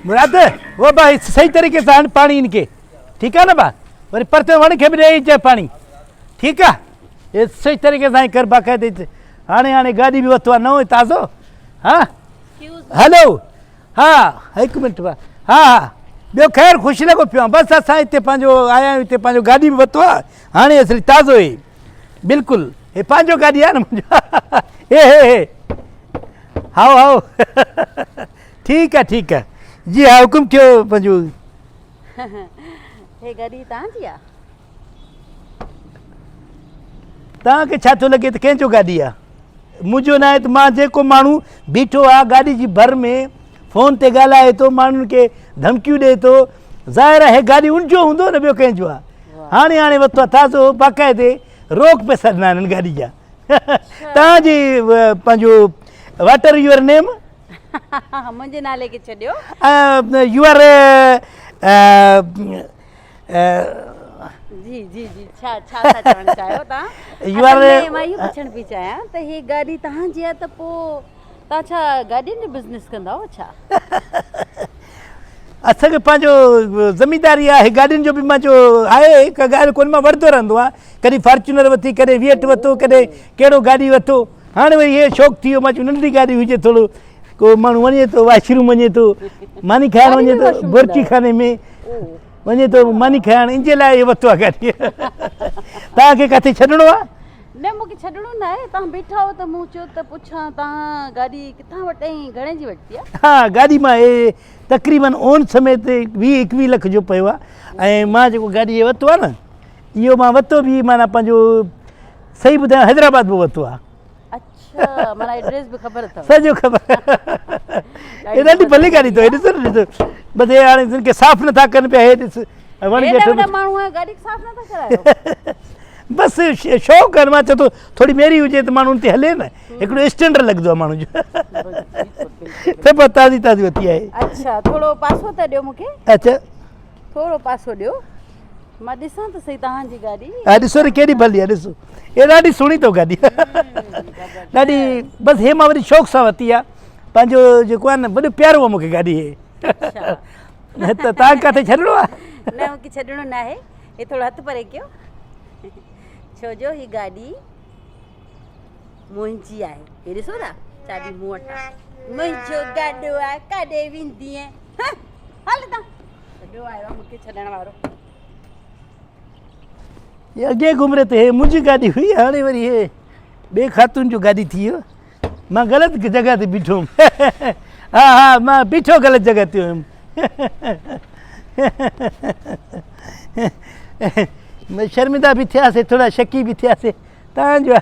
मुराद वो भाई सही तरीक़े सां हण पाणी इनखे, ठीकु आहे न भाउ? वरी परते वण खे बि ॾेई अचे पाणी, ठीकु आहे? हे सही तरीक़े सां ई कर बाक़ाइदे। हाणे गाॾी बि वरितो आहे नओं ताज़ो। हा हलो, हा हिकु मिंट भाउ। हा ॿियो ख़ैरु ख़ुशि लॻो पियो आहे। बसि असां हिते पंहिंजो आया आहियूं, हिते पंहिंजो गाॾी बि वरितो आहे हाणे असली ताज़ो ई, बिल्कुलु हे पंहिंजो गाॾी आहे न मुंहिंजो। हे हाओ ठीकु आहे जी। हा हुकुम कयो पंहिंजो। हे गाॾी तव्हांजी आहे? तव्हांखे छा थो लॻे त कंहिंजो गाॾी आहे? मुंहिंजो न आहे त मां जेको माण्हू बीठो आहे गाॾी जी भर में फ़ोन ते ॻाल्हाए थो, माण्हुनि खे धमकियूं ॾिए थो, ज़ाहिर आहे गाॾी उनजो हूंदो न, ॿियो कंहिंजो आहे? हाणे वरितो आहे ताज़ो बाक़ाइदे, रोक पैसा ॾिना आहिनि गाॾी जा। तव्हांजी पंहिंजो वाट आर यूअर नेम? मुंहिंजे नाले खे छॾियो। यूअर जी जी जी छा था चवणु चाहियो तव्हां? मां इहो पुछणु पई चाहियां त हीअ गाॾी तव्हांजी आहे त पोइ तव्हां छा गाॾियुनि जो बिज़नेस कंदा हो छा? असांखे पंहिंजो ज़मीदारी आहे, गाॾियुनि जो बि मुंहिंजो आहे, का ॻाल्हि कोन, मां वठंदो रहंदो आहियां। कॾहिं फॉर्चूनर वरिती, कॾहिं वियट वरितो, कॾहिं कहिड़ो गाॾी वरितो। हाणे वरी इहे शौक़ु थी वियो, मां चयो नंढड़ी गाॾी हुजे, थोरो को माण्हू वञे थो वाशरूम वञे थो, मानी खाइणु वञे थो, बुर्ची खाने में वञे थो मानी खाइणु, इन जे लाइ इहो वरितो आहे गाॾी। तव्हांखे किथे छॾिणो आहे? न मूंखे छॾिणो न आहे, तव्हां बीठा हो त मूं चयो त पुछां तव्हां गाॾी किथां वरितई, घणे जी वरिती आहे? हा गाॾी मां तक़रीबन ओन समय ते 20-21 लख जो पियो आहे। ऐं मां जेको गाॾी इहो वरितो आहे न, इहो मां वरितो बि माना पंहिंजो सही ॿुधायां हैदराबाद में वरितो आहे। अच्छा, माना एड्रेस बि ख़बर अथव? सॼो ख़बर। हे ॾाढी भली गाॾी अथव, ॾिसो बसि हाणे जिनखे साफ़ नथा कनि पिया, हे ॾिस माण्हू गाॾी साफ़ नथा करायो। बसि शौक़ु आहे, मां चवां थो थोरी मेरी हुजे त माण्हू उन ते हले न, हिकिड़ो स्टैंडर्ड लॻंदो आहे माण्हू जो। त पोइ ताज़ी वरिती आहे। अच्छा थोरो पासो त ॾियो मूंखे। अच्छा थोरो पासो ॾियो, मां ॾिसां त सही तव्हांजी गाॾी। हा ॾिसो न केॾी भली आहे, ॾिसो हे ॾाढी सुहिणी अथव गाॾी, ॾाढी। बसि हे मां वरी शौक़ु सां वरिती आहे, पंहिंजो जेको आहे न वॾो प्यारो आहे मूंखे गाॾी हे। त तव्हां किथे छॾिणो आहे? न मूंखे छॾिणो न आहे, हे थोरो हथु परे कयो, छो जो हीअ गाॾी मुंहिंजी आहे। हे ॾिसो न चाबी मूं वटि आहे, मुंहिंजो गाॾो आहे, काॾे वेंदी आहे? हल तव्हां, ॿियो आयो आहे मूंखे छॾण वारो। ये अॻे घुमरे ते हे मुंहिंजी गाॾी हुई, हाणे वरी हे ॿिए ख़ातून जो गाॾी थी वियो। मां ग़लति जॻह ते बीठो हुउमि। हा मां बीठो ग़लति जॻह ते हुयुमि। शर्मिंदा बि थियासीं, थोरा शकी बि थियासीं तव्हांजो।